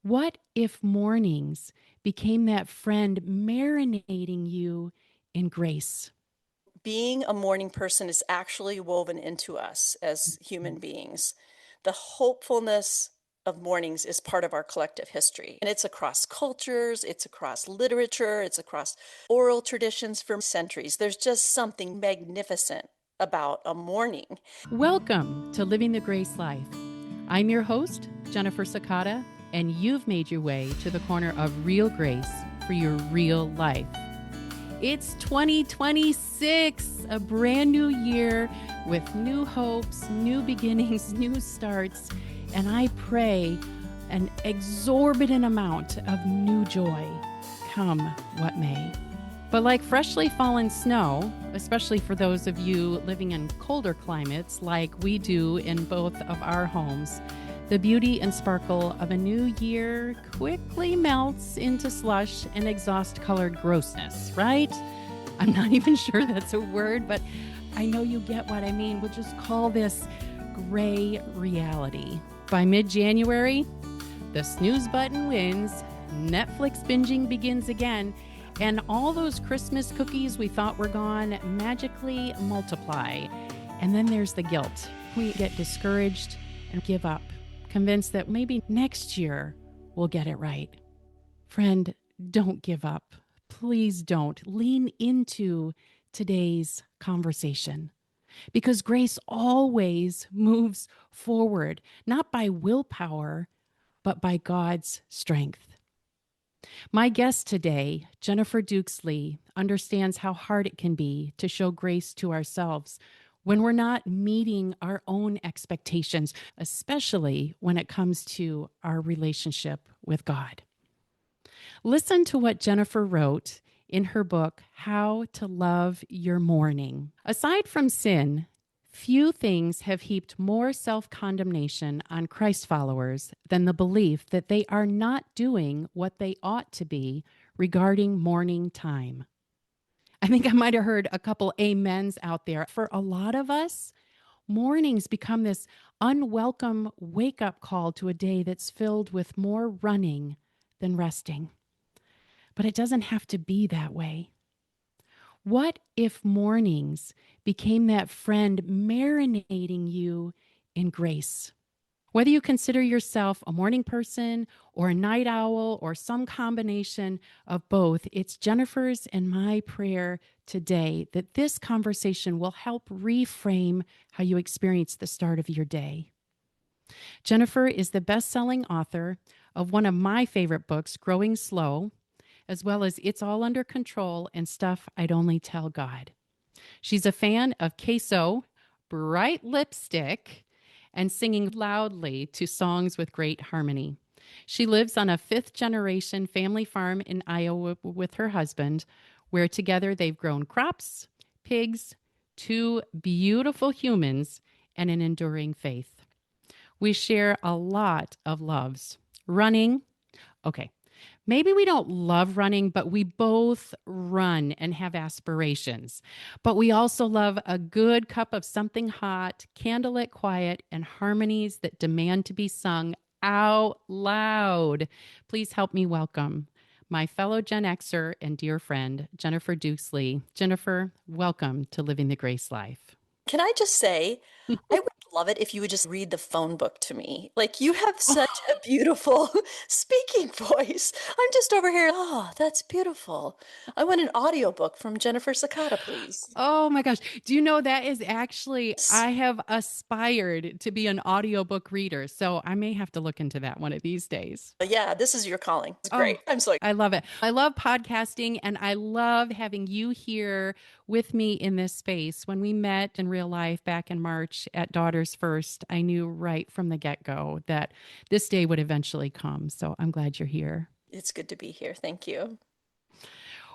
What if mornings became that friend marinating you in grace? Being a morning person is actually woven into us as human beings. The hopefulness of mornings is part of our collective history, and it's across cultures, it's across literature, it's across oral traditions for centuries. There's just something magnificent about a morning. Welcome to Living the Grace Life. I'm your host, Jennifer Sakata, and you've made your way to the corner of real grace for your real life. It's 2026, a brand new year with new hopes, new beginnings, new starts, and I pray an exorbitant amount of new joy, come what may. But like freshly fallen snow, especially for those of you living in colder climates like we do in both of our homes, the beauty and sparkle of a new year quickly melts into slush and exhaust-colored grossness, right? I'm not even sure that's a word, but I know you get what I mean. We'll just call this gray reality. By mid-January, the snooze button wins, Netflix binging begins again, and all those Christmas cookies we thought were gone magically multiply. And then there's the guilt. We get discouraged and give up, convinced that maybe next year we'll get it right. Friend, don't give up. Please don't. Lean into today's conversation because grace always moves forward, not by willpower, but by God's strength. My guest today, Jennifer Dukesley, understands how hard it can be to show grace to ourselves when we're not meeting our own expectations, especially when it comes to our relationship with God. Listen to what Jennifer wrote in her book, How to Love Your Morning. Aside from sin, few things have heaped more self-condemnation on Christ followers than the belief that they are not doing what they ought to be regarding morning time. I think I might have heard a couple amens out there. For a lot of us, mornings become this unwelcome wake-up call to a day that's filled with more running than resting. But it doesn't have to be that way. What if mornings became that friend marinating you in grace? Whether you consider yourself a morning person or a night owl or some combination of both, it's Jennifer's and my prayer today that this conversation will help reframe how you experience the start of your day. Jennifer is the best-selling author of one of my favorite books, Growing Slow, as well as It's All Under Control and Stuff I'd Only Tell God. She's a fan of queso, bright lipstick, and singing loudly to songs with great harmony. She lives on a fifth-generation family farm in Iowa with her husband, where together they've grown crops, pigs, two beautiful humans, and an enduring faith. We share a lot of loves. Running. Okay, maybe we don't love running, but we both run and have aspirations. But we also love a good cup of something hot, candlelit quiet, and harmonies that demand to be sung out loud. Please help me welcome my fellow Gen Xer and dear friend, Jennifer Dukesley. Jennifer, welcome to Living the Grace Life. Can I just say, I would love it if you would just read the phone book to me. Like, you have such a beautiful speaking voice. I'm just over here. Oh, that's beautiful. I want an audiobook from Jennifer Sakata, please. Oh my gosh. Do you know that is actually, I have aspired to be an audiobook reader. So I may have to look into that one of these days. Yeah, this is your calling. It's Oh, great. I'm so I love it. I love podcasting and I love having you here with me in this space. When we met in real life back in March at Daughters First, I knew right from the get-go that this day would eventually come. So I'm glad you're here. It's good to be here. Thank you.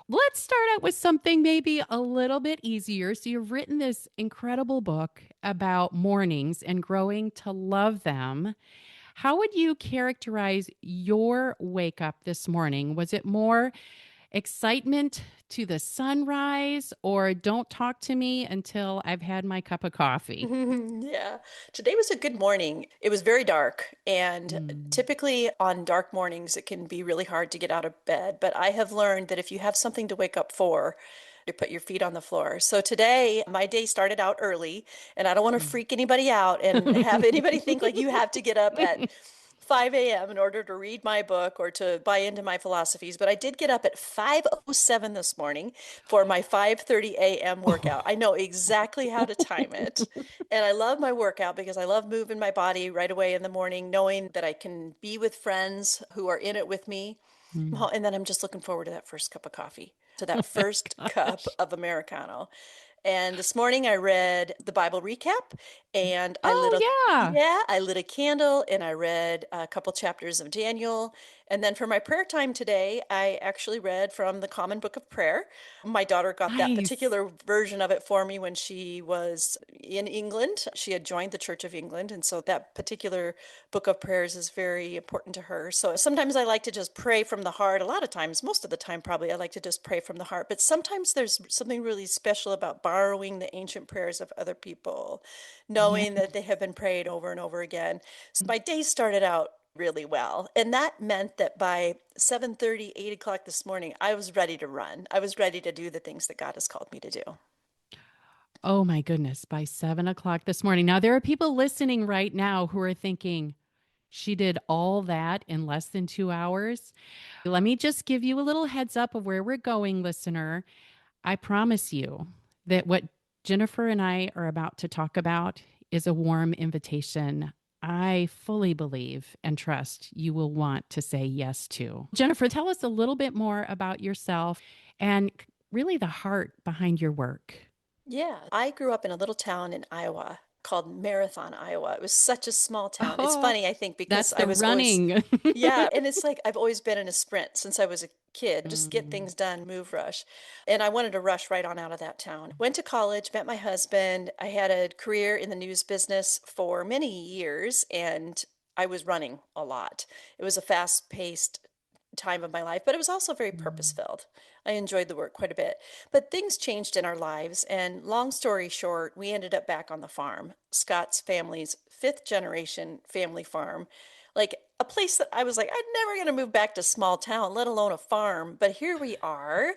Let's start out with something maybe a little bit easier. So, you've written this incredible book about mornings and growing to love them. How would you characterize your wake up this morning? Was it more excitement to the sunrise, or don't talk to me until I've had my cup of coffee? Yeah. Today was a good morning. It was very dark, and Mm. typically on dark mornings, it can be really hard to get out of bed. But I have learned that if you have something to wake up for, to put your feet on the floor. So today, my day started out early, and I don't want to freak anybody out and have anybody think like you have to get up at 5 a.m. in order to read my book or to buy into my philosophies, but I did get up at 5:07 this morning for my 5:30 a.m. workout. I know exactly how to time it. And I love my workout because I love moving my body right away in the morning, knowing that I can be with friends who are in it with me. Mm. Well, and then I'm just looking forward to that first cup of coffee, to Oh that my first cup gosh. of Americano. And this morning I read the Bible recap and Oh, yeah. I lit a candle and I read a couple chapters of Daniel. And then for my prayer time today, I actually read from the Common Book of Prayer. My daughter got that Nice. particular version of it for me when she was in England. She had joined the Church of England. And so that particular book of prayers is very important to her. So sometimes I like to just pray from the heart. A lot of times, most of the time, probably, I like to just pray from the heart. But sometimes there's something really special about borrowing the ancient prayers of other people, Yeah. knowing that they have been prayed over and over again. So my day started out really well. And that meant that by 7:30, 8 o'clock this morning, I was ready to run. I was ready to do the things that God has called me to do. Oh my goodness. By 7 o'clock this morning. Now, there are people listening right now who are thinking, she did all that in less than 2 hours. Let me just give you a little heads up of where we're going, listener. I promise you that what Jennifer and I are about to talk about is a warm invitation. I fully believe and trust you will want to say yes to. Jennifer, tell us a little bit more about yourself and really the heart behind your work. Yeah, I grew up in a little town in Iowa called Marathon, Iowa. It was such a small town. It's Oh, funny, I think, because that's I the was always, running. yeah, and it's like I've always been in a sprint since I was a kid, just get Mm, things done, move, rush. And I wanted to rush right on out of that town. Went to college, met my husband. I had a career in the news business for many years, and I was running a lot. It was a fast-paced time of my life, but it was also very purpose mm, filled. I enjoyed the work quite a bit. But things changed in our lives, and long story short, we ended up back on the farm, Scott's family's fifth generation family farm. Like a place that I was like, I'm never going to move back to small town, let alone a farm. But here we are,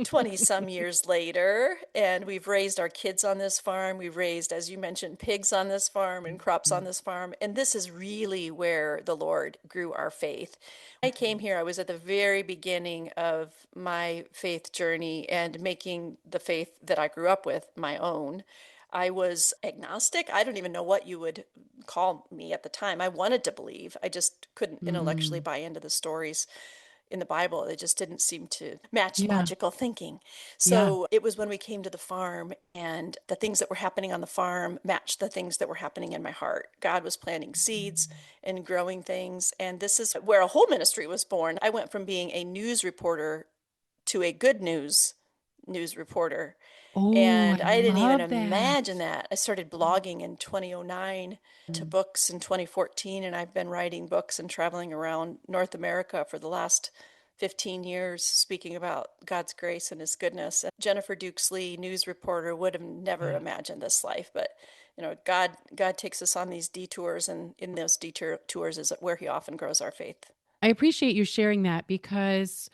20 some years later, and we've raised our kids on this farm. We've raised, as you mentioned, pigs on this farm and crops on mm, this farm. And this is really where the Lord grew our faith. I came here, I was at the very beginning of my faith journey and making the faith that I grew up with my own. I was agnostic. I don't even know what you would call me at the time. I wanted to believe. I just couldn't intellectually mm. buy into the stories in the Bible. They just didn't seem to match Yeah, logical thinking. yeah. So it was when we came to the farm and the things that were happening on the farm matched the things that were happening in my heart. God was planting seeds and growing things. And this is where a whole ministry was born. I went from being a news reporter to a good news reporter. Oh, And I I didn't even love imagine that. that. I started blogging in 2009 to Mm, books in 2014, and I've been writing books and traveling around North America for the last 15 years, speaking about God's grace and His goodness. And Jennifer Dukes Lee, news reporter, would have never yeah. imagined this life, but God takes us on these detours, and in those detours is where He often grows our faith. I appreciate you sharing that because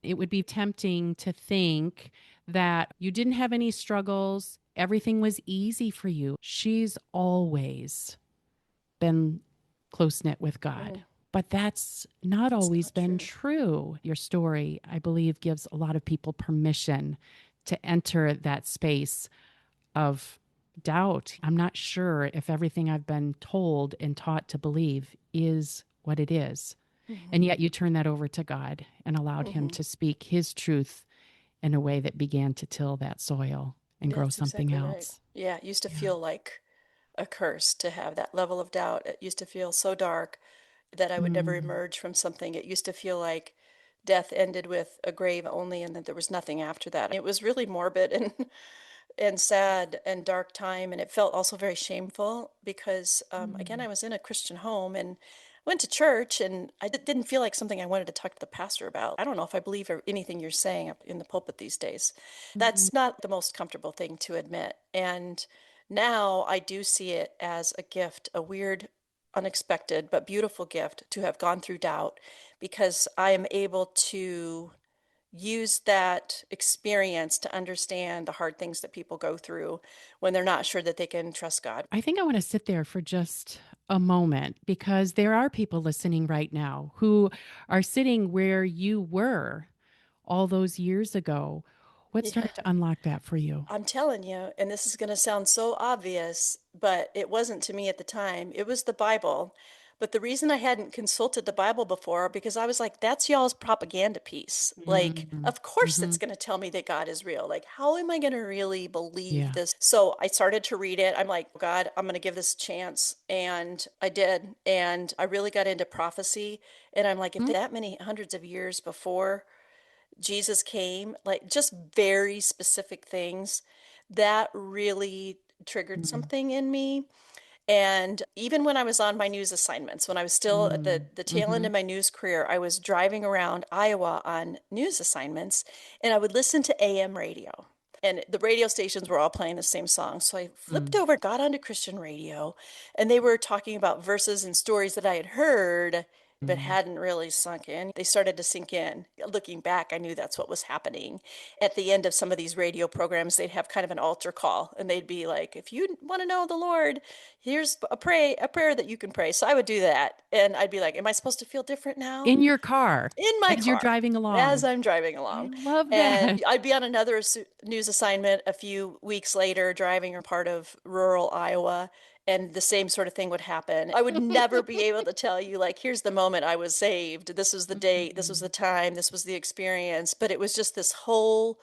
it would be tempting to think that you didn't have any struggles, everything was easy for you. She's always been close knit with God. Mm, But that's not that's always not been true. true. Your story, I believe, gives a lot of people permission to enter that space of doubt. I'm not sure if everything I've been told and taught to believe is what it is. And Hmm. yet you turned that over to God and allowed Him Hmm. to speak His truth in a way that began to till that soil and grow That's something exactly right. else. Yeah, it used to Yeah. feel like a curse to have that level of doubt. It used to feel so dark that I would never Mm, emerge from something. It used to feel like death ended with a grave only and that there was nothing after that. It was really morbid and and sad and dark time, and it felt also very shameful because again, mm, I was in a Christian home and went to church and didn't feel like something I wanted to talk to the pastor about. I don't know if I believe anything you're saying up in the pulpit these days. Mhm. That's not the most comfortable thing to admit. And now I do see it as a gift, a weird, unexpected, but beautiful gift to have gone through doubt because I am able to use that experience to understand the hard things that people go through when they're not sure that they can trust God. I think I want to sit there for just a moment because there are people listening right now who are sitting where you were all those years ago. What Yeah. started to unlock that for you? I'm telling you, and this is going to sound so obvious, but it wasn't to me at the time. It was the Bible. But the reason I hadn't consulted the Bible before, because I was like, that's y'all's propaganda piece. Like, Mm-hmm. of course Mm-hmm. it's going to tell me that God is real. Like, how am I going to really believe Yeah. this? So I started to read it. I'm like, God, I'm going to give this a chance. And I did. And I really got into prophecy. And I'm like, if that many hundreds of years before Jesus came, like just very specific things that really triggered Mm-hmm. something in me. And even when I was on my news assignments, when I was still at the tail end Mm-hmm. of my news career, I was driving around Iowa on news assignments and I would listen to AM radio. And the radio stations were all playing the same song. So I flipped Mm-hmm. over, got onto Christian radio, and they were talking about verses and stories that I had heard but hadn't really sunk in. They started to sink in. Looking back, I knew that's what was happening. At the end of some of these radio programs, they'd have kind of an altar call, and they'd be like, "If you want to know the Lord, here's a prayer that you can pray." So I would do that, and I'd be like, "Am I supposed to feel different now?" In your car In my as you're car driving as along. I'm driving I along. love And that. I'd be on another news assignment a few weeks later, driving a part of rural Iowa, and the same sort of thing would happen. I would never be able to tell you, like, here's the moment I was saved. This was the date, this was the time, this was the experience. But it was just this whole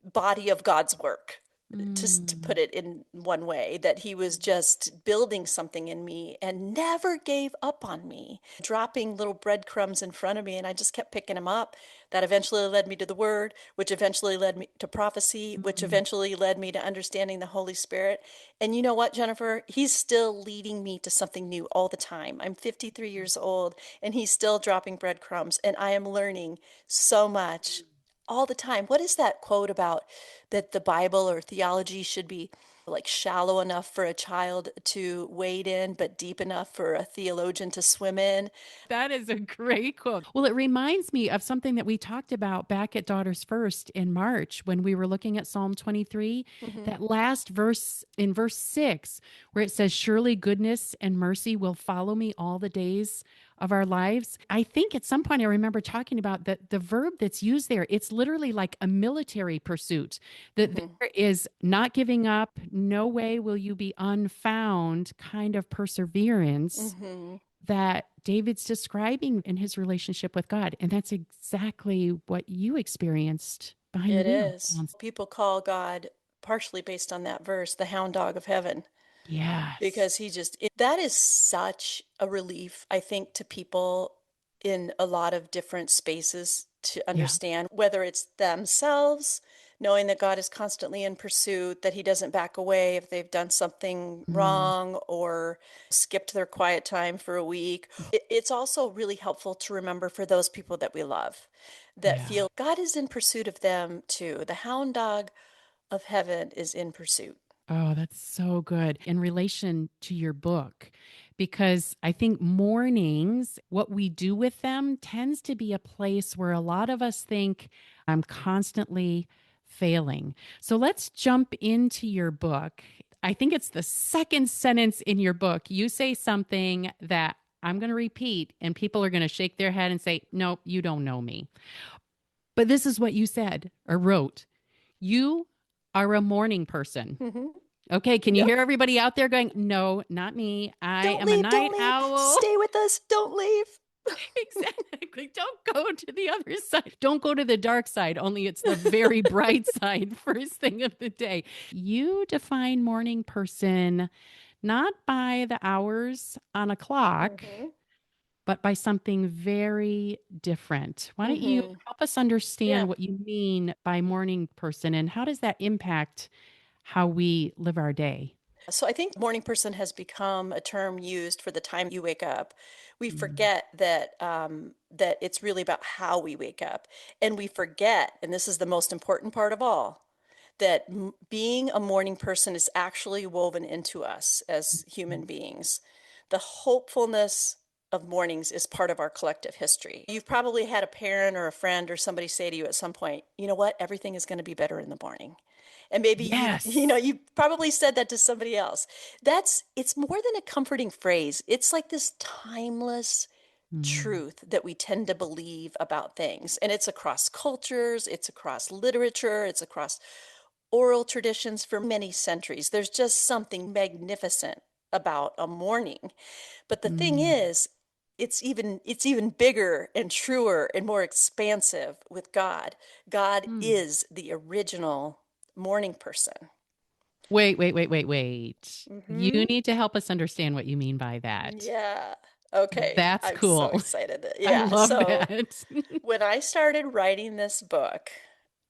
body of God's work, to Mm. put it in one way, that he was just building something in me and never gave up on me, dropping little breadcrumbs in front of me. And I just kept picking them up. That eventually led me to the word, which eventually led me to prophecy, which Mm. eventually led me to understanding the Holy Spirit. And you know what, Jennifer? He's still leading me to something new all the time. I'm 53 years old and he's still dropping breadcrumbs, and I am learning so much all the time. What is that quote about that the Bible or theology should be like shallow enough for a child to wade in, but deep enough for a theologian to swim in? That is a great quote. Well, it reminds me of something that we talked about back at Daughters First in March when we were looking at Psalm 23, Hmm. that last verse in verse 6, where it says, "Surely goodness and mercy will follow me all the days of our lives." I think at some point I remember talking about that the verb that's used there, it's literally like a military pursuit. That Hmm. there is not giving up, no way will you be unfound kind of perseverance Hmm. that David's describing in his relationship with God. And that's exactly what you experienced behind the It wheel. is. People call God, partially based on that verse, the hound dog of heaven. Yes. Because that is such a relief, I think, to people in a lot of different spaces to Yeah. understand, whether it's themselves, knowing that God is constantly in pursuit, that he doesn't back away if they've done something Mm, wrong or skipped their quiet time for a week. It's also really helpful to remember for those people that we love, that yeah. feel God is in pursuit of them too. The hound dog of heaven is in pursuit. Oh, that's so good in relation to your book, because I think mornings, what we do with them tends to be a place where a lot of us think, I'm constantly failing. So let's jump into your book. I think it's the second sentence in your book. You say something that I'm going to repeat, and people are going to shake their head and say, "Nope, you don't know me." But this is what you said or wrote. You are a morning person. Hmm. Okay, can you Yep. hear everybody out there going, "No, not me. I Don't am a leave, don't night leave. owl." Stay with us. Don't leave. Exactly. Don't go to the other side. Don't go to the dark side, only it's the very bright side first thing of the day. You define morning person not by the hours on a clock, Hmm. but by something very different. Why don't you Hmm. help us understand Yeah. what you mean by morning person and how does that impact how we live our day? So I think morning person has become a term used for the time you wake up. We Mm. forget that it's really about how we wake up, and we forget, and this is the most important part of all, that being a morning person is actually woven into us as human beings. The hopefulness of mornings is part of our collective history. You've probably had a parent or a friend or somebody say to you at some point, you know what, everything is going to be better in the morning. And maybe Yes. you probably said that to somebody else. It's more than a comforting phrase. It's like this timeless Mm. truth that we tend to believe about things. And it's across cultures, it's across literature, it's across oral traditions for many centuries. There's just something magnificent about a morning. But the thing Mm. is, it's even bigger and truer and more expansive with God. God Mm. is the original morning person. Wait, wait, wait, wait, wait. You Hmm. need to help us understand what you mean by that. Yeah. Okay. That's I'm so cool. excited. I Yeah. love So that. when I started writing this book,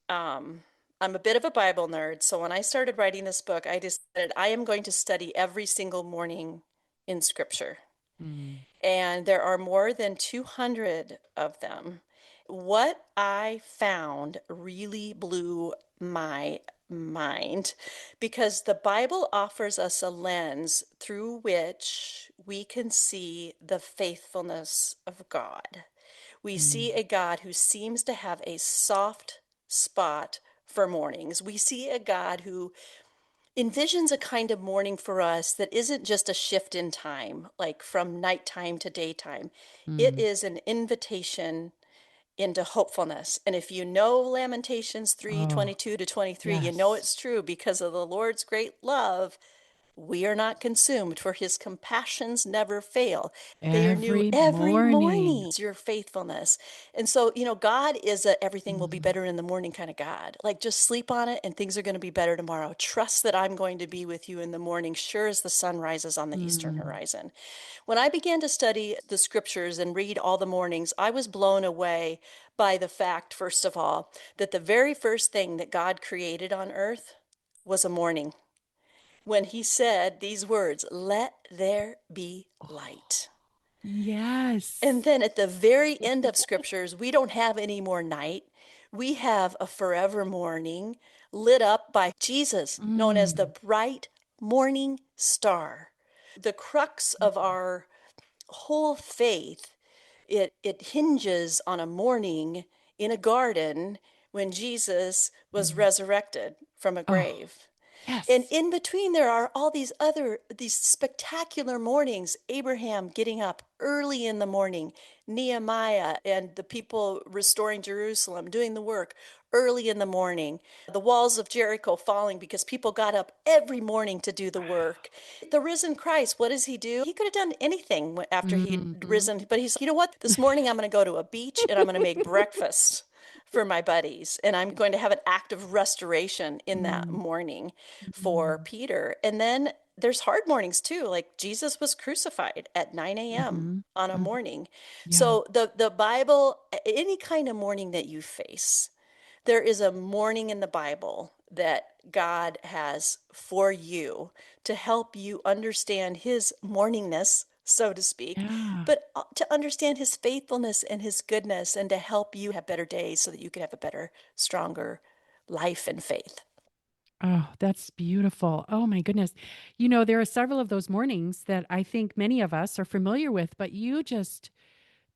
I'm a bit of a Bible nerd. So when I started writing this book, I decided I am going to study every single morning in Scripture. Mm. And there are more than 200 of them. What I found really blew my mind because the Bible offers us a lens through which we can see the faithfulness of God. We see Mm. a God who seems to have a soft spot for mornings. We see a God who envisions a kind of morning for us that isn't just a shift in time, like from nighttime to daytime. It Mm. is an invitation into hopefulness. And if you know Lamentations 3 Oh, 22 to 23, you know yes. it's true because of the Lord's great love. We are not consumed, for his compassions never fail. They are new Every every morning. morning. Your faithfulness. And so, God is a everything will be Mm. better in the morning kind of God. Like just sleep on it and things are going to be better tomorrow. Trust that I'm going to be with you in the morning, sure as the sun rises on the eastern Mm. horizon. When I began to study the scriptures and read all the mornings, I was blown away by the fact, first of all, that the very first thing that God created on earth was a morning when he said these words, "Let there be Oh, light." And yes. then at the very end of scriptures, we don't have any more night. We have a forever morning lit up by Jesus, known as the Mm. bright morning star. The crux of our whole faith, it hinges on a morning in a garden when Jesus was Mm. resurrected from a Oh, grave. And yes. in between, there are all these spectacular mornings. Abraham getting up early in the morning, Nehemiah and the people restoring Jerusalem, doing the work early in the morning, the walls of Jericho falling because people got up every morning to do the work. The risen Christ, what does he do? He could have done anything after he'd Mm-hmm. risen, but he's, you know what? This morning I'm going to go to a beach and I'm going to make breakfast for my buddies. And I'm going to have an act of restoration in that Mm. morning for Mm. Peter. And then there's hard mornings too. Like Jesus was crucified at 9 a.m. Mm-hmm. on a Mm. morning. Yeah. So the Bible, any kind of morning that you face, there is a morning in the Bible that God has for you to help you understand his morningness, so to speak, Yeah. but to understand his faithfulness and his goodness and to help you have better days so that you can have a better, stronger life and faith. Oh, that's beautiful. Oh my goodness. There are several of those mornings that I think many of us are familiar with, but you just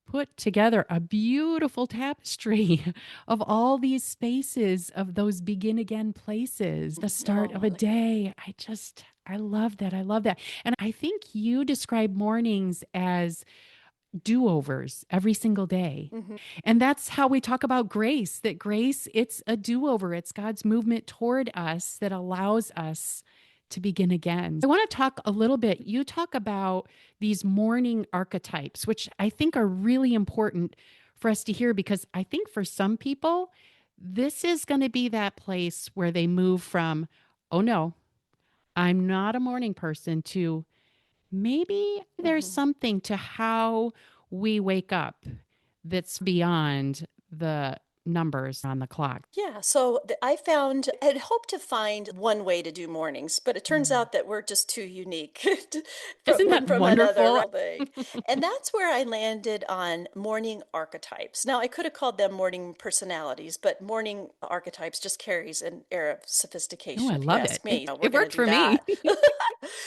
put together a beautiful tapestry of all these spaces of those begin again places, the start of Oh, a look at that. day. I love that. I love that. And I think you describe mornings as do overs every single day. Hmm. And that's how we talk about grace, that grace, it's a do over. It's God's movement toward us that allows us to begin again. I want to talk a little bit. You talk about these morning archetypes, which I think are really important for us to hear because I think for some people, this is going to be that place where they move from, oh no, I'm not a morning person to maybe there's Hmm. something to how we wake up that's beyond the numbers on the clock. Yeah, so I found, I had hoped to find one way to do mornings, but it turns Mm. out that we're just too unique from Isn't that one from another wonderful? real thing. And that's where I landed on morning archetypes. Now, I could have called them morning personalities, but morning archetypes just carries an air of Oh, sophistication, I if you love ask it. me. We're It going to worked do for me. that.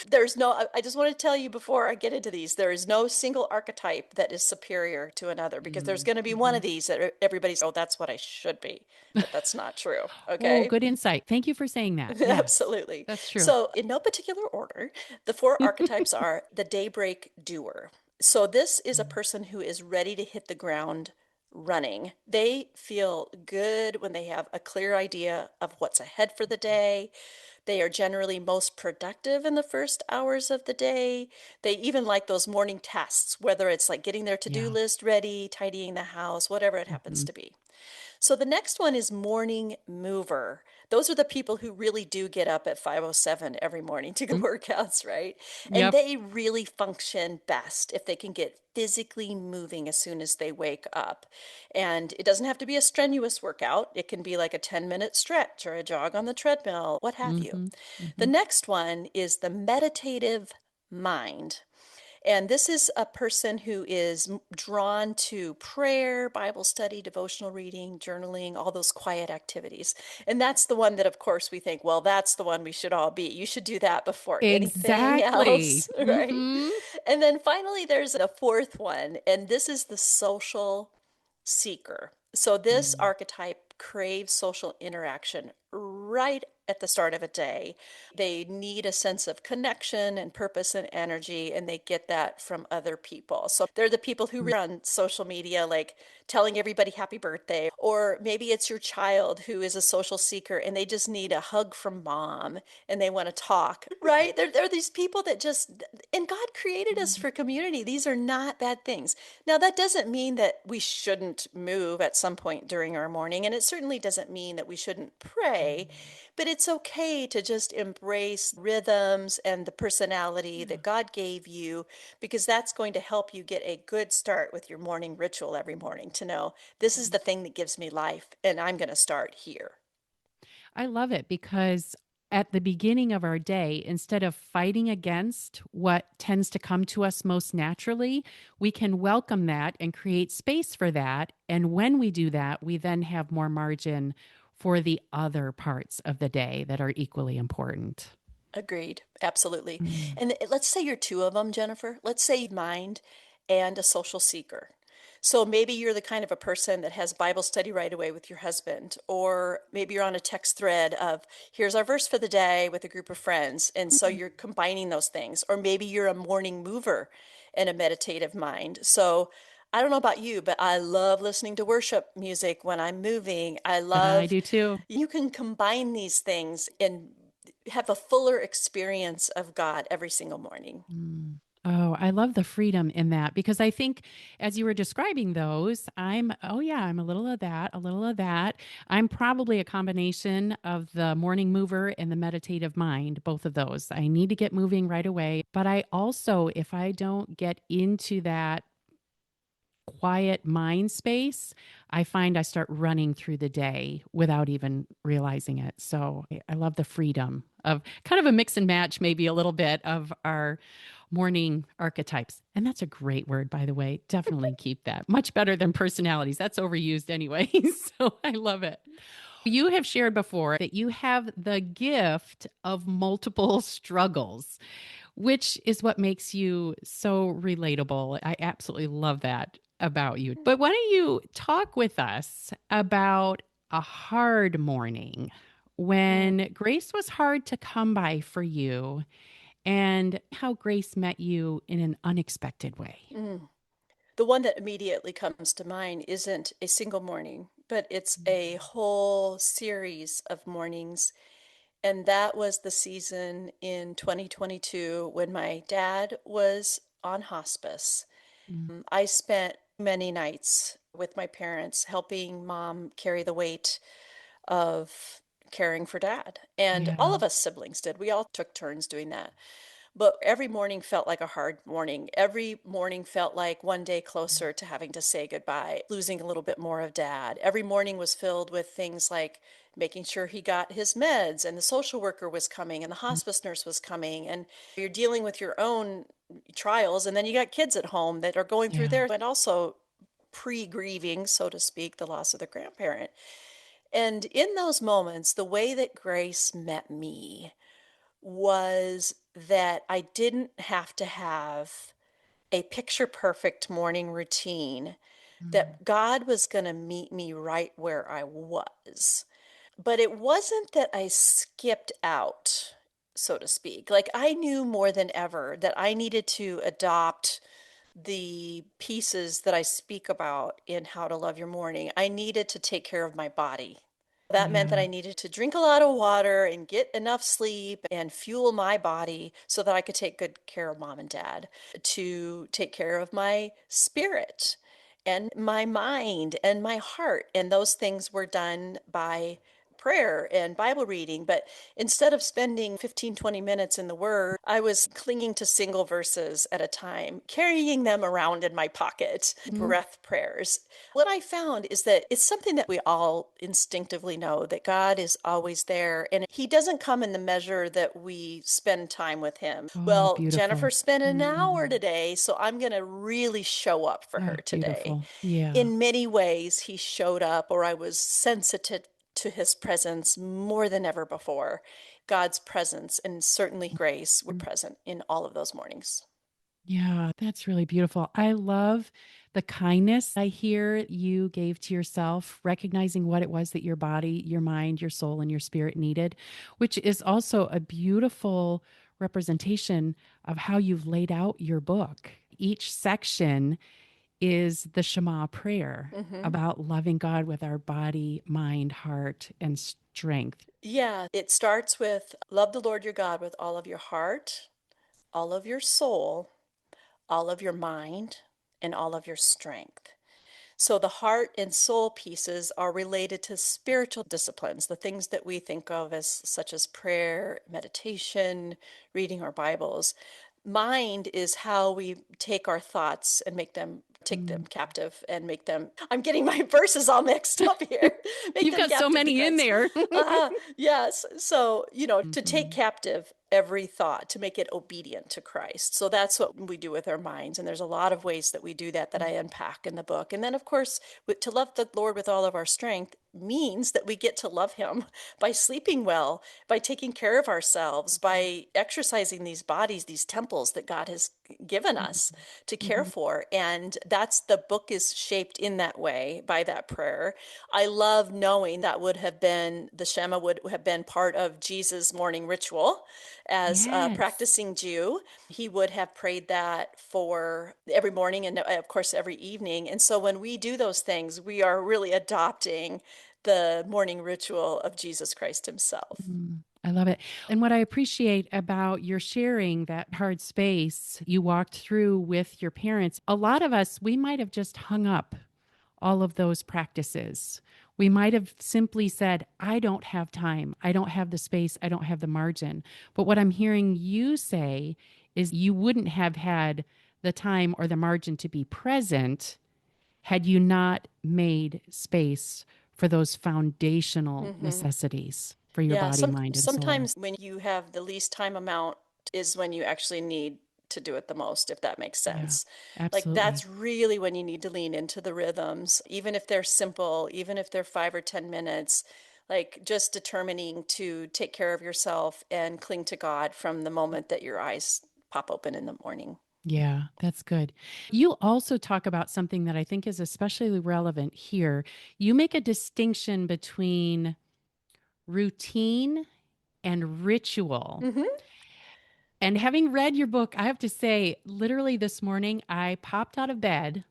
There's no, I just want to tell you before I get into these, there is no single archetype that is superior to another because there's going to be one Mm-hmm. of these that everybody's, oh, that's what I should be. But that's not true. Oh, Okay. good insight. Thank you for saying that. Yes, Absolutely. that's true. So, in no particular order, the four archetypes are the daybreak doer. So, this is a person who is ready to hit the ground running. They feel good when they have a clear idea of what's ahead for the day. They are generally most productive in the first hours of the day. They even like those morning tasks, whether it's like getting their to-do Yeah. list ready, tidying the house, whatever it happens Hmm. to be. So the next one is morning mover. Those are the people who really do get up at 5:07 every morning to go workouts, right? And Yep. they really function best if they can get physically moving as soon as they wake up. And it doesn't have to be a strenuous workout. It can be like a 10-minute stretch or a jog on the treadmill, what have you. Hmm. The Hmm. next one is the meditative mind. And this is a person who is drawn to prayer, Bible study, devotional reading, journaling, all those quiet activities. And that's the one that, of course, we think, well, that's the one we should all be. You should do that before anything Exactly. else, right? Hmm. And then finally, there's a fourth one, and this is the social seeker. So this archetype craves social interaction right at the start of a day. They need a sense of connection and purpose and energy, and they get that from other people. So they're the people who are on social media, like telling everybody happy birthday, or maybe it's your child who is a social seeker and they just need a hug from mom and they want to talk, right? There are these people that just, and God created us for community. These are not bad things. Now, that doesn't mean that we shouldn't move at some point during our morning, and it certainly doesn't mean that we shouldn't pray, but it's okay to just embrace rhythms and the personality that God gave you because that's going to help you get a good start with your morning ritual every morning to know this is the thing that gives me life, and I'm going to start here. I love it because at the beginning of our day, instead of fighting against what tends to come to us most naturally, we can welcome that and create space for that. And when we do that, we then have more margin for the other parts of the day that are equally important. Agreed. Absolutely. Mm. And let's say you're two of them, Jennifer. Let's say mind and a social seeker. So maybe you're the kind of a person that has Bible study right away with your husband, or maybe you're on a text thread of, here's our verse for the day with a group of friends. And so you're combining those things. Or maybe you're a morning mover and a meditative mind. So I don't know about you, but I love listening to worship music when I'm moving. I I love, do too. you can combine these things and have a fuller experience of God every single morning. Mm. Oh, I love the freedom in that because I think as you were describing those, oh yeah, I'm a little of that, a little of that. I'm probably a combination of the morning mover and the meditative mind, both of those. I need to get moving right away. But I also, if I don't get into that quiet mind space, I find I start running through the day without even realizing it. So I love the freedom of kind of a mix and match, maybe a little bit of our morning archetypes. And that's a great word, by the way. Definitely keep that. Much better than personalities. That's overused anyway. So I love it. You have shared before that you have the gift of multiple struggles, which is what makes you so relatable. I absolutely love that about you. But why don't you talk with us about a hard morning Mm, when grace was hard to come by for you and how grace met you in an unexpected way? mm. The one that immediately comes to mind isn't a single morning, but it's a whole series of mornings. And that was the season in 2022 when my dad was on hospice. Mm. I spent many nights with my parents helping mom carry the weight of caring for dad. And all Yeah. of us siblings did. We all took turns doing that. But every morning felt like a hard morning. Every morning felt like one day closer to having to say goodbye, losing a little bit more of dad. Every morning was filled with things like making sure he got his meds, and the social worker was coming, and the hospice nurse was coming, and you're dealing with your own trials, and then you got kids at home that are going through Yeah. theirs, and also pre-grieving, so to speak, the loss of the grandparent. And in those moments, the way that grace met me was that I didn't have to have a picture perfect morning routine, Mm. that God was going to meet me right where I was. But it wasn't that I skipped out, so to speak. Like I knew more than ever that I needed to adopt the pieces that I speak about in How to Love Your Morning. I needed to take care of my body. That meant that Yeah. I needed to drink a lot of water and get enough sleep and fuel my body so that I could take good care of mom and dad, to take care of my spirit and my mind and my heart. And those things were done by prayer and Bible reading. But instead of spending 15, 20 minutes in the Word, I was clinging to single verses at a time, carrying them around in my pocket, Mm. breath prayers. What I found is that it's something that we all instinctively know, that God is always there, and He doesn't come in the measure that we spend time with Him. Oh, Well, Jennifer beautiful. spent an hour Mm. today, so I'm going to really show up for Oh, her today. beautiful. Yeah. In many ways, He showed up, or I was sensitive to His presence more than ever before. God's presence and certainly grace were Mm. present in all of those mornings. Yeah, that's really beautiful. I love the kindness I hear you gave to yourself, recognizing what it was that your body, your mind, your soul, and your spirit needed, which is also a beautiful representation of how you've laid out your book. Each section is the Shema prayer Hmm. about loving God with our body, mind, heart, and strength. Yeah, it starts with love the Lord your God with all of your heart, all of your soul, all of your mind, and all of your strength. So the heart and soul pieces are related to spiritual disciplines, the things that we think of as such as prayer, meditation, reading our Bibles. Mind is how we take our thoughts and take them Mm. captive and make them, I'm getting my verses all mixed up here, make You've them got so captive to many in Christ. there. Yes. So, to take Mhm. captive every thought, to make it obedient to Christ. So that's what we do with our minds. And there's a lot of ways that we do that that I unpack in the book. And then, of course, to love the Lord with all of our strength means that we get to love Him by sleeping well, by taking care of ourselves, by exercising these bodies, these temples that God has given Mhm. us to care Mhm. for. And that's the book is shaped in that way by that prayer. I love knowing that would have been the Shema would have been part of Jesus' morning ritual as a Yes. practicing Jew. He would have prayed that for every morning and, of course, every evening. And so when we do those things, we are really adopting the morning ritual of Jesus Christ Himself. Mm, I love it. And what I appreciate about your sharing that hard space you walked through with your parents, a lot of us, we might have just hung up all of those practices. We might have simply said, I don't have time. I don't have the space. I don't have the margin. But what I'm hearing you say is you wouldn't have had the time or the margin to be present had you not made space for those foundational Hmm. necessities for your Yeah, body, mind, and soul. sometimes when you have the least time amount is when you actually need to do it the most, if that makes Yeah, sense. Like absolutely. that's really when you need to lean into the rhythms, even if they're simple, even if they're 5 or 10 minutes, like just determining to take care of yourself and cling to God from the moment that your eyes pop open in the morning. Yeah, that's good. You also talk about something that I think is especially relevant here. You make a distinction between routine and ritual. Hmm. And having read your book, I have to say, literally this morning, I popped out of bed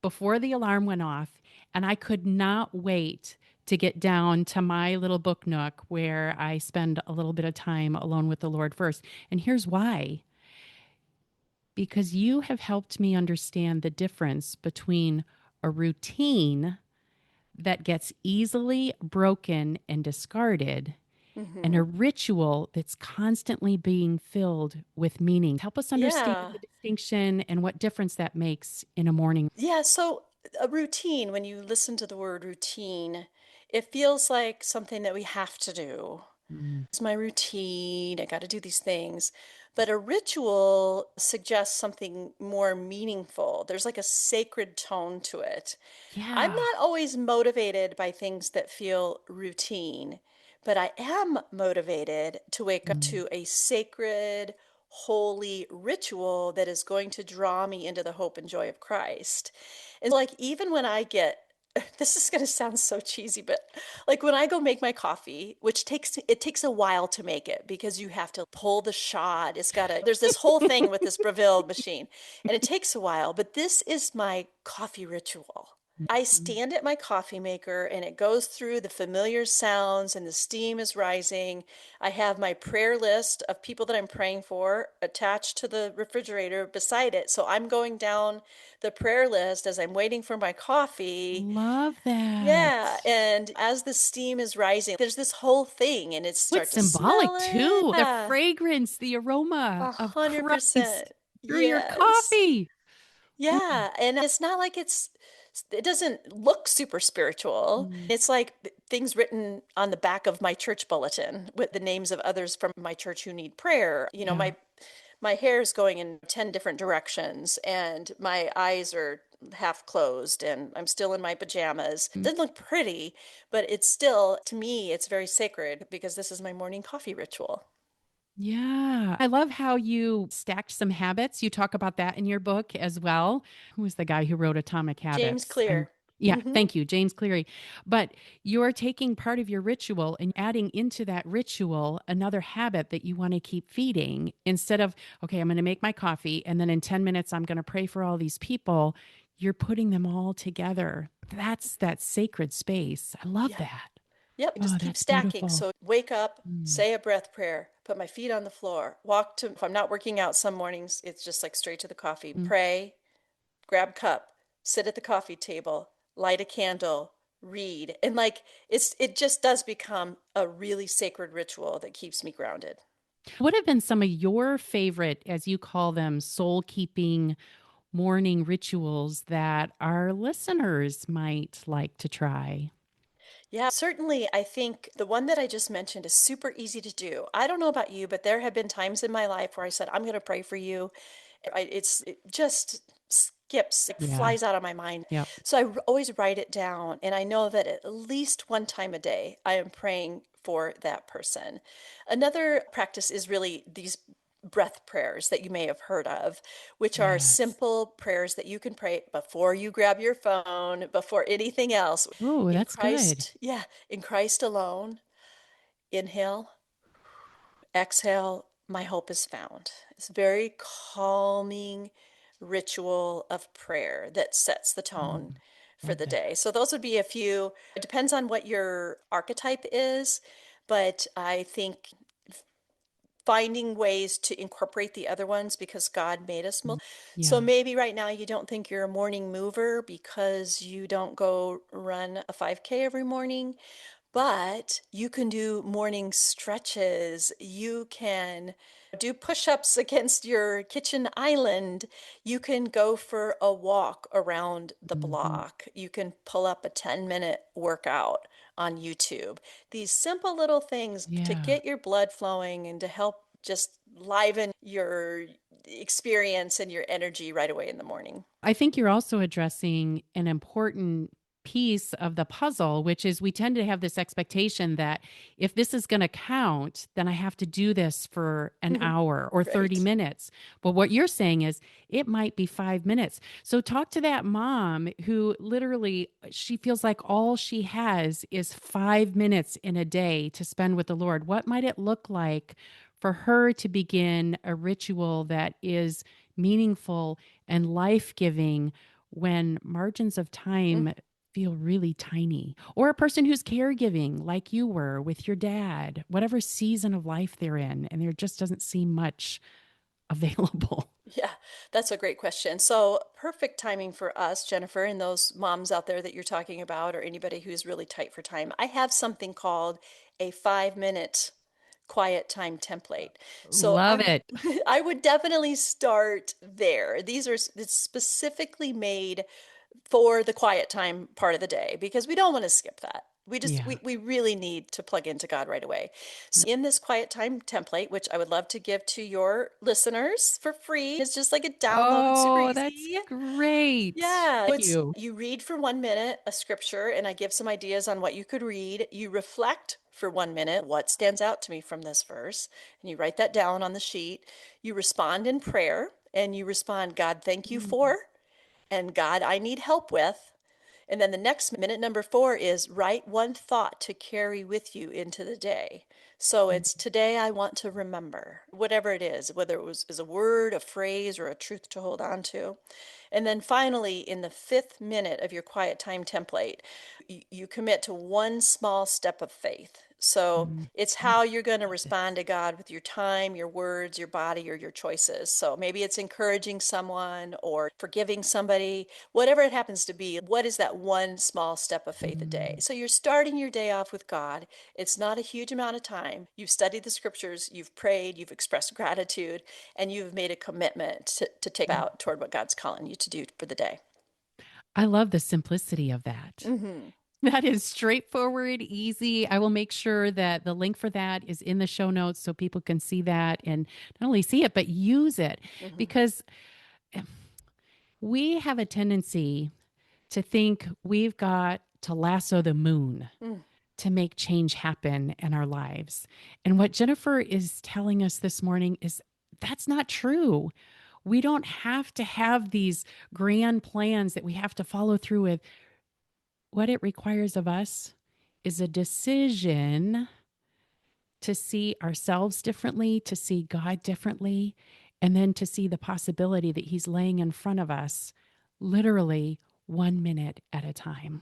before the alarm went off, and I could not wait to get down to my little book nook where I spend a little bit of time alone with the Lord first. And here's why: because you have helped me understand the difference between a routine that gets easily broken and discarded and a Hmm. ritual that's constantly being filled with meaning. Help us understand Yeah. the distinction and what difference that makes in a morning. Yeah. So a routine, when you listen to the word routine, it feels like something that we have to do. Mm. It's my routine. I got to do these things. But a ritual suggests something more meaningful. There's like a sacred tone to it. I'm Yeah. not always motivated by things that feel routine, but I am motivated to wake up Mm. to a sacred, holy ritual that is going to draw me into the hope and joy of Christ. And like, even when I get, this is going to sound so cheesy, but like when I go make my coffee, which takes a while to make it because you have to pull the shot. There's this whole thing with this Breville machine, and it takes a while, but this is my coffee ritual. I Mhm. stand at my coffee maker and it goes through the familiar sounds and the steam is rising. I have my prayer list of people that I'm praying for attached to the refrigerator beside it. So I'm going down the prayer list as I'm waiting for my coffee. Love Yeah, that. and as the steam is rising, there's this whole thing and it's What's start to smell symbolic it. too? The Yeah, fragrance, the aroma of 100%. Christ through your Yes. coffee. Mm. Yeah, and it's not like it doesn't look super spiritual. Mm. It's like things written on the back of my church bulletin with the names of others from my church who need prayer. Yeah. My hair is going in 10 different directions and my eyes are half closed and I'm still in my pajamas. It Mm. doesn't look pretty, but it's still, to me, it's very sacred because this is my morning coffee ritual. Yeah. I love how you stacked some habits. You talk about that in your book as well. Who was the guy who wrote Atomic James Habits? Clear. Yeah, Hmm. thank you, James Cleary. But you're taking part of your ritual and adding into that ritual another habit that you want to keep feeding instead of, okay, I'm going to make my coffee and then in 10 minutes I'm going to pray for all these people. You're putting them all together. That's that sacred space. I love Yeah. that. Yep, Oh, just keep that's stacking. beautiful. So wake up, Mm. say a breath prayer, put my feet on the floor, if I'm not working out some mornings, it's just like straight to the coffee. Mm. Pray, grab cup, sit at the coffee table, light a candle, read. And like it just does become a really sacred ritual that keeps me grounded. What have been some of your favorite, as you call them, soul keeping morning rituals that our listeners might like to try? Yeah, certainly. I think the one that I just mentioned is super easy to do. I don't know about you, but there have been times in my life where I said, I'm going to pray for you. It just skips, like Yeah. flies out of my mind. Yep. So always write it down. And I know that at least one time a day, I am praying for that person. Another practice is really these breath prayers that you may have heard of, which are Yes. simple prayers that you can pray before you grab your phone, before anything else. Oh, In that's good. Christ, yeah, in Christ alone, inhale, exhale, my hope is found. It's a very calming ritual of prayer that sets the Mm, tone for love the that. day. So those would be a few. It depends on what your archetype is, but I think finding ways to incorporate the other ones because God made us. Mm. So Yeah. maybe right now you don't think you're a morning mover because you don't go run a 5K every morning, but you can do morning stretches. You can do push ups against your kitchen island. You can go for a walk around the Hmm. block. You can pull up a 10-minute workout on YouTube. These simple little things to Yeah. get your blood flowing and to help just liven your experience and your energy right away in the morning. I think you're also addressing an important piece of the puzzle, which is we tend to have this expectation that if this is going to count, then I have to do this for an hour or 30 Right. minutes. But what you're saying is it might be 5 minutes. So talk to that mom who literally she feels like all she has is 5 minutes in a day to spend with the Lord. What might it look like for her to begin a ritual that is meaningful and life giving when margins of Mm. time feel really tiny? Or a person who's caregiving, like you were with your dad, whatever season of life they're in, and there just doesn't seem much available. Yeah, that's a great question. So, perfect timing for us, Jennifer, and those moms out there that you're talking about, or anybody who's really tight for time. I have something called a 5-minute quiet time template. So Love it. I would definitely start there. It's specifically made for the quiet time part of the day because we don't want to skip that. Yeah. We really need to plug into God right away. So in this quiet time template, which I would love to give to your listeners for free, it's just like a download, super Oh, that's easy. great. Yeah, Thank it's you. you read for 1 minute a scripture, and I give some ideas on what you could read. You reflect for 1 minute, what stands out to me from this verse, and you write that down on the sheet. You respond in prayer, and you respond, God, thank you Mm, for, and God, I need help with. And then the next minute, number 4, is write one thought to carry with you into the day. So mm, it's today I want to remember, whatever it is, whether it was is a word, a phrase, or a truth to hold on to. And then finally, in the 5th minute of your quiet time template, you commit to one small step of faith. So mm. it's I how you're going to love respond this. to God with your time, your words, your body, or your choices. So maybe it's encouraging someone or forgiving somebody, whatever it happens to be. What is that one small step of faith a day? Mm. So you're starting your day off with God. It's not a huge amount of time. You've studied the scriptures, you've prayed, you've expressed gratitude, and you've made a commitment to take out toward what God's calling you to do for the day. I love the simplicity of that. Mm-hmm. That is straightforward, easy. I will make sure that the link for that is in the show notes so people can see that and not only see it, but use it. Mm-hmm. Because we have a tendency to think we've got to lasso the moon Mm. to make change happen in our lives. And what Jennifer is telling us this morning is that's not true. We don't have to have these grand plans that we have to follow through with. What it requires of us is a decision to see ourselves differently, to see God differently, and then to see the possibility that He's laying in front of us, literally 1 minute at a time.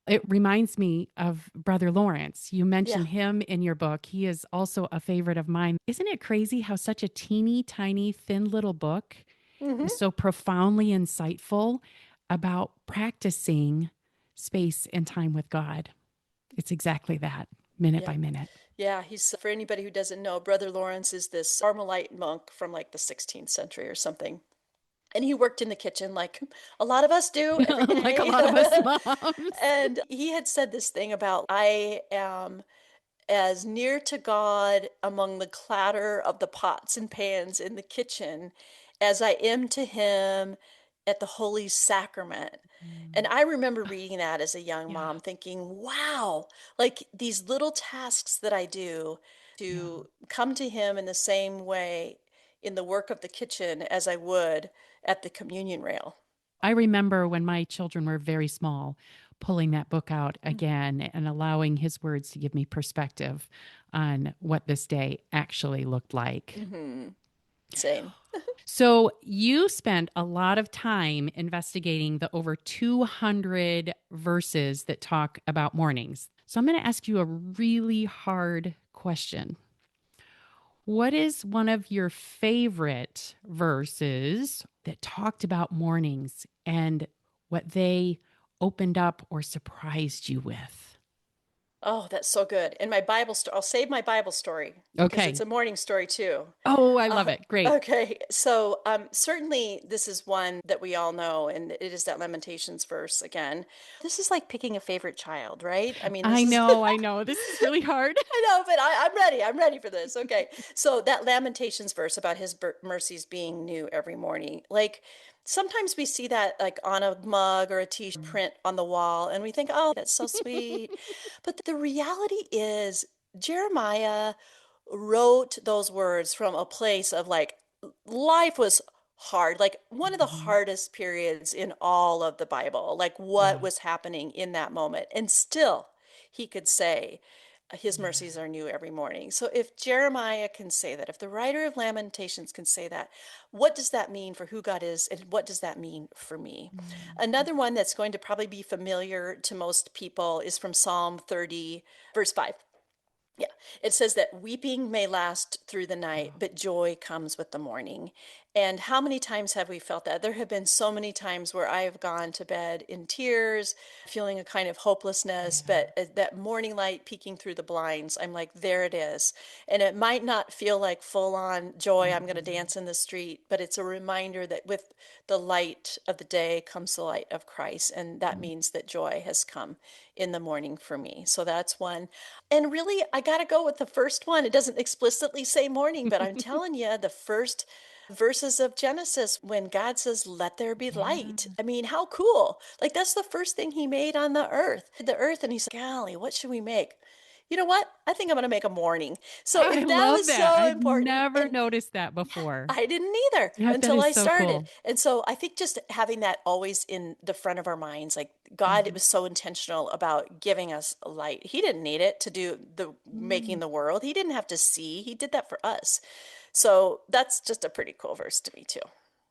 It reminds me of Brother Lawrence. You Yeah. mentioned him in your book. He is also a favorite of mine. Isn't it crazy how such a teeny tiny, thin little book Mm-hmm. is so profoundly insightful about practicing space and time with God? It's exactly that, minute Yeah. by minute. Yeah. He's, for anybody who doesn't know, Brother Lawrence is this Carmelite monk from like the 16th century or something. And he worked in the kitchen like a lot of us do every Like a day. lot of us moms. And he had said this thing about, I am as near to God among the clatter of the pots and pans in the kitchen as I am to him at the Holy Sacrament. And Mm, I remember reading that as a young yeah, mom, thinking, wow, like these little tasks that I do yeah. to come to him in the same way in the work of the kitchen as I would at the communion rail. I remember when my children were very small, pulling that book out again and allowing his words to give me perspective on what this day actually looked like. Mm-hmm. Same. So, you spent a lot of time investigating the over 200 verses that talk about mornings. So, I'm going to ask you a really hard question. What is one of your favorite verses that talked about mornings and what they opened up or surprised you with? Oh, that's so good. And my Bible story, I'll save my Bible story because it's Okay. a morning story too. Oh, I love Uh, it. Great. okay, so certainly this is one that we all know, and it is that Lamentations verse again. This is like picking a favorite child, right? I mean, I this is, know. I know. This is really hard. I know, but I'm ready. I'm ready for this. Okay, so that Lamentations verse about his mercies being new every morning, like sometimes we see that like on a mug or a t-shirt print on the wall, and we think, oh, that's so sweet. But the reality is, Jeremiah wrote those words from a place of like life was hard, like one of the Mhm. hardest periods in all of the Bible, like what Yeah. was happening in that moment. And still, he could say, his Yeah. mercies are new every morning. So if Jeremiah can say that, if the writer of Lamentations can say that, what does that mean for who God is and what does that mean for me? Mm. Another one that's going to probably be familiar to most people is from Psalm 30, verse 5. Yeah, it says that weeping may last through the night, Oh, but joy comes with the morning. And how many times have we felt that? There have been so many times where I have gone to bed in tears, feeling a kind of hopelessness, Yeah. but that morning light peeking through the blinds, I'm like, there it is. And it might not feel like full on joy, I'm going to Mhm. dance in the street, but it's a reminder that with the light of the day comes the light of Christ. And that Mm. means that joy has come in the morning for me. So that's one. And really, I got to go with the first one. It doesn't explicitly say morning, but I'm telling you, the first verses of Genesis when God says, let there be Yeah. light. I mean, how cool. Like, that's the first thing he made on the earth. And he's like, golly, what should we make? You know what? I think I'm going to make a morning. So I if that love was that. so I've important, never and noticed that before. I didn't either Yeah, that until is I so started. cool. And so I think just having that always in the front of our minds, like God, it Mhm. was so intentional about giving us light. He didn't need it to do the making Mm. the world. He didn't have to see. He did that for us. So that's just a pretty cool verse to me too.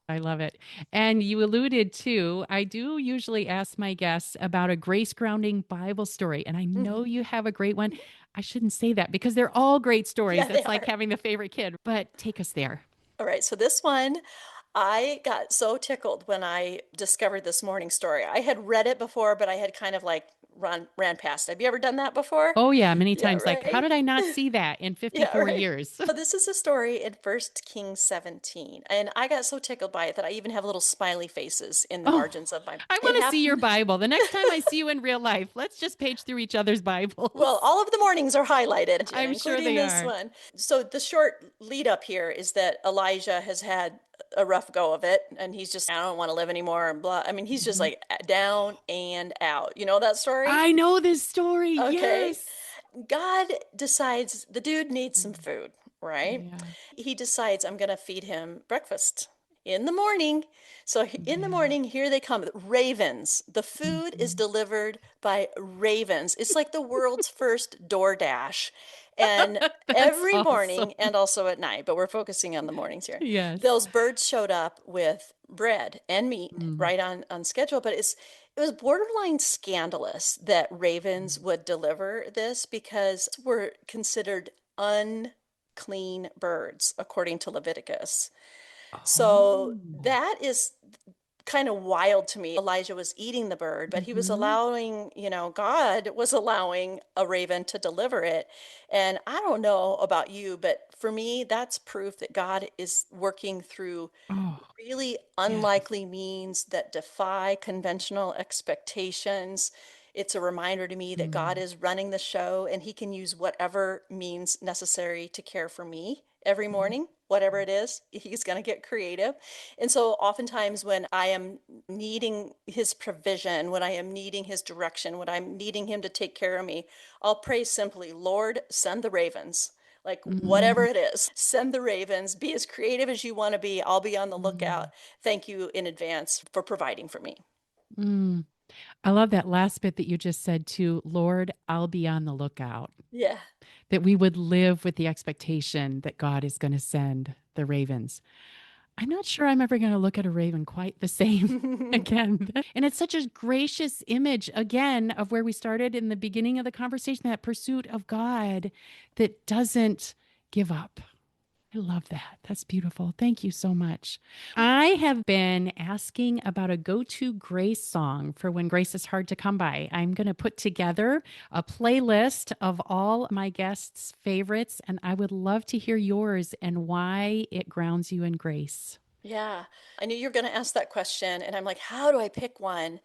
I love it. And you alluded to, I do usually ask my guests about a grace grounding Bible story. And I know Mhm. you have a great one. I shouldn't say that because they're all great stories. Yeah, they That's like are. having the favorite kid, but take us there. All right, so this one, I got so tickled when I discovered this morning story. I had read it before, but I had kind of like ran past. Have you ever done that before? Oh, yeah, many Yeah, times. Like, how right. did I not see that in Yeah, 54 right. years? So this is a story in First Kings 17, and I got so tickled by it that I even have little smiley faces in the Oh, margins of my. I It want to see your happened. Bible. The next time I see you in real life, let's just page through each other's Well, Bibles. all of the mornings are highlighted, I'm sure including they this are. one. So the short lead up here is that Elijah has had a rough go of it, and he's just, I don't want to live anymore, and blah. I mean, he's just Mhm. like down and out. You know that story? I know this story. Okay. Yes. God decides the dude needs some Mm. food, right? Yeah. He decides I'm going to feed him breakfast in the morning. So in the Yeah. morning, here they come, ravens. The food is Mhm. delivered by ravens. It's like the world's first DoorDash. And That's every awesome. morning and also at night, but we're focusing on the mornings here. Yes. Those birds showed up with bread and meat Mm. right on schedule, but it was borderline scandalous that ravens Mm. would deliver this because were considered unclean birds according to Leviticus. So Oh. that is kind of wild to me. Elijah was eating the bird, but he was Hmm. allowing, God was allowing a raven to deliver it. And I don't know about you, but for me, that's proof that God is working through Oh, really yes. unlikely means that defy conventional expectations. It's a reminder to me that God Mm. is running the show and he can use whatever means necessary to care for me every morning, whatever it is. He's going to get creative. And so oftentimes when I am needing his provision, when I am needing his direction, when I'm needing him to take care of me, I'll pray simply, Lord, send the ravens. Like whatever Mm. it is, send the ravens, be as creative as you want to be. I'll be on the lookout. Mm. Thank you in advance for providing for me. Mm. I love that last bit that you just said too. Lord, I'll be on the lookout. Yeah. That we would live with the expectation that God is going to send the ravens. I'm not sure I'm ever going to look at a raven quite the same again. And it's such a gracious image, again, of where we started in the beginning of the conversation, that pursuit of God that doesn't give up. I love that. That's beautiful. Thank you so much. I have been asking about a go to grace song for when grace is hard to come by. I'm going to put together a playlist of all my guests' favorites, and I would love to hear yours and why it grounds you in grace. Yeah. I knew you were going to ask that question. And I'm like, how do I pick one?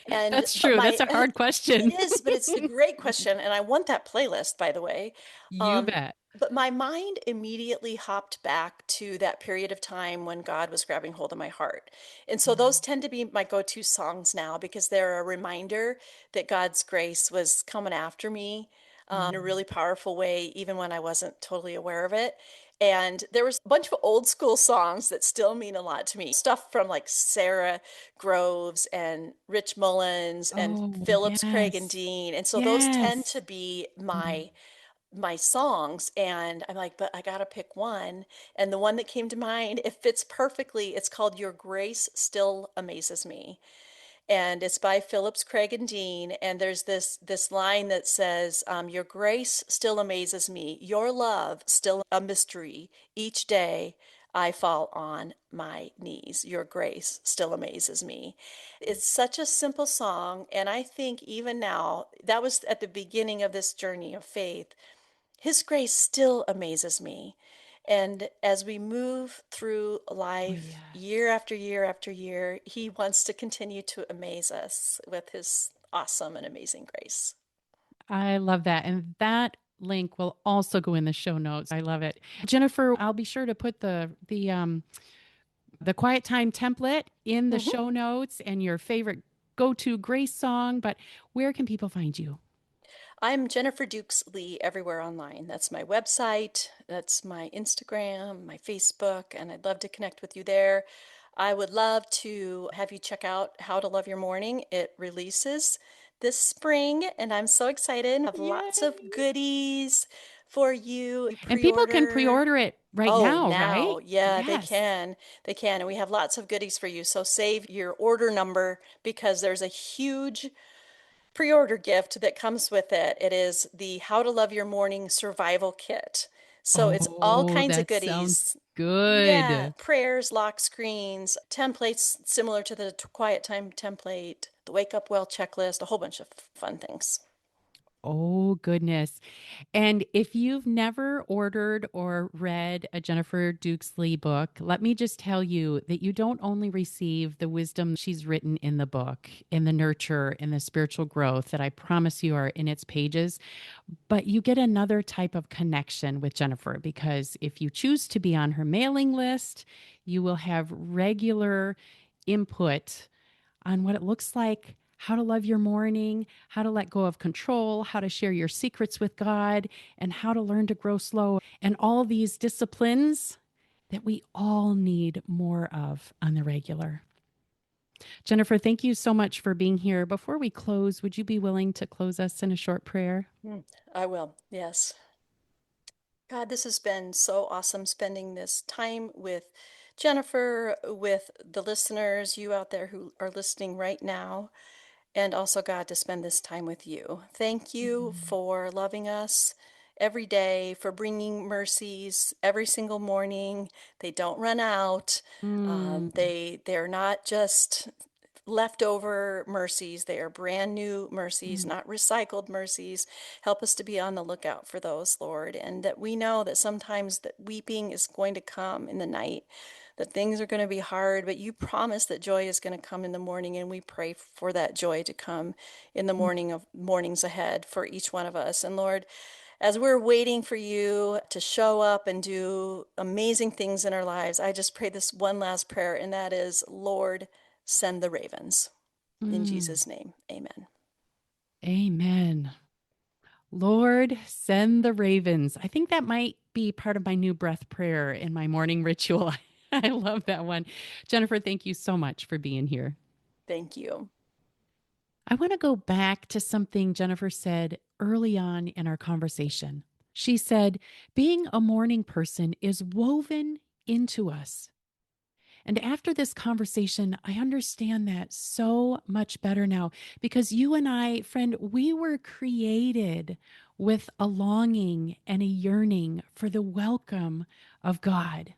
And, That's but true. my, That's a hard it question. is, but it's a great question. And I want that playlist, by the way. You Um, bet. but my mind immediately hopped back to that period of time when God was grabbing hold of my heart. And so those tend to be my go-to songs now because they're a reminder that God's grace was coming after me in a Mm. really powerful way, even when I wasn't totally aware of it. And there was a bunch of old school songs that still mean a lot to me. Stuff from like Sarah Groves and Rich Mullins and Oh, Phillips, Craig and yes. Dean. And so those tend Yes. to be Mm. my songs. And I'm like, but I gotta pick one. And the one that came to mind, it fits perfectly. It's called Your Grace Still Amazes Me, and it's by Phillips, Craig, and Dean. And there's this line that says, "Your grace still amazes me. Your love still a mystery each day. I fall on my knees. Your grace still amazes me. It's such a simple song. And I think even now, that was at the beginning of this journey of faith. His grace still amazes me. And as we move through Oh, life yes. year after year after year, he wants to continue to amaze us with his awesome and amazing grace. I love that. And that link will also go in the show notes. I love it. Jennifer, I'll be sure to put the quiet time template in the Mhm. show notes and your favorite go-to grace song, but where can people find you? I'm Jennifer Dukes Lee everywhere online. That's my website, that's my Instagram, my Facebook, and I'd love to connect with you there. I would love to have you check out How to Love Your Morning. It releases this spring, and I'm so excited. I have lots of Yay. goodies for you. You And people can pre-order. pre-order it right Oh, now, right? now. Yeah, they Yes. can. They can. And we have lots of goodies for you. So save your order number because there's a huge pre-order gift that comes with it. It is the How to Love Your Morning Survival Kit. So it's all Oh, kinds of that sounds goodies. Yeah, good. prayers, lock screens, templates similar to the quiet time template, the wake up well checklist, a whole bunch of fun things. Oh, goodness. And if you've never ordered or read a Jennifer Dukes Lee book, let me just tell you that you don't only receive the wisdom she's written in the book, in the nurture, in the spiritual growth that I promise you are in its pages, but you get another type of connection with Jennifer because if you choose to be on her mailing list, you will have regular input on what it looks like, how to love your morning, how to let go of control, how to share your secrets with God, and how to learn to grow slow, and all these disciplines that we all need more of on the regular. Jennifer, thank you so much for being here. Before we close, would you be willing to close us in a short prayer? I will, yes. God, this has been so awesome spending this time with Jennifer, with the listeners, you out there who are listening right now, and also, God, to spend this time with you. Thank you Mm. for loving us every day, for bringing mercies every single morning. They don't run out. Mm. They're not just leftover mercies. They are brand new mercies, Mm. not recycled mercies. Help us to be on the lookout for those, Lord, and that we know that sometimes that weeping is going to come in the night, that things are going to be hard, but you promise that joy is going to come in the morning, and we pray for that joy to come in the Mm. morning of mornings ahead for each one of us. And Lord, as we're waiting for you to show up and do amazing things in our lives, I just pray this one last prayer, and that is, Lord, send the ravens. In Mm. Jesus' name, amen. Amen. Lord, send the ravens. I think that might be part of my new breath prayer in my morning ritual. I love that one. Jennifer, thank you so much for being here. Thank you. I want to go back to something Jennifer said early on in our conversation. She said, being a morning person is woven into us. And after this conversation, I understand that so much better now because you and I, friend, we were created with a longing and a yearning for the welcome of God.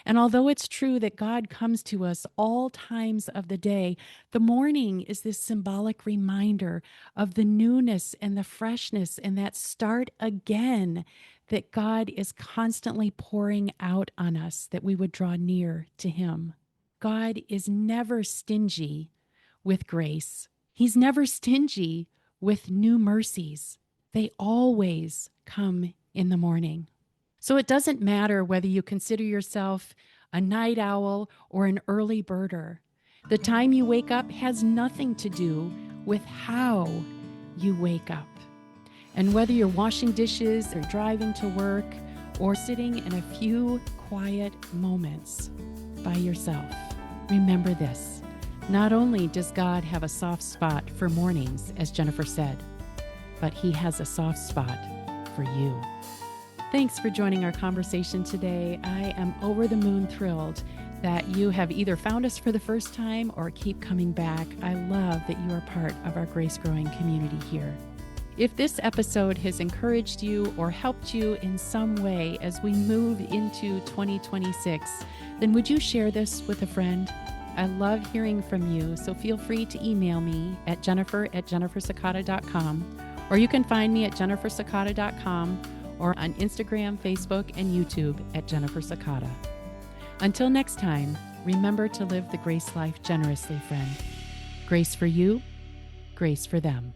And although it's true that God comes to us all times of the day, the morning is this symbolic reminder of the newness and the freshness and that start again that God is constantly pouring out on us, that we would draw near to Him. God is never stingy with grace. He's never stingy with new mercies. They always come in the morning. So it doesn't matter whether you consider yourself a night owl or an early birder. The time you wake up has nothing to do with how you wake up. And whether you're washing dishes or driving to work or sitting in a few quiet moments by yourself, remember this. Not only does God have a soft spot for mornings, as Jennifer said, but He has a soft spot for you. Thanks for joining our conversation today. I am over the moon thrilled that you have either found us for the first time or keep coming back. I love that you are part of our Grace Growing community here. If this episode has encouraged you or helped you in some way as we move into 2026, then would you share this with a friend? I love hearing from you, so feel free to email me at jennifer@jennifersakata.com, or you can find me at jennifersakata.com or on Instagram, Facebook, and YouTube at Jennifer Sakata. Until next time, remember to live the grace life generously, friend. Grace for you, grace for them.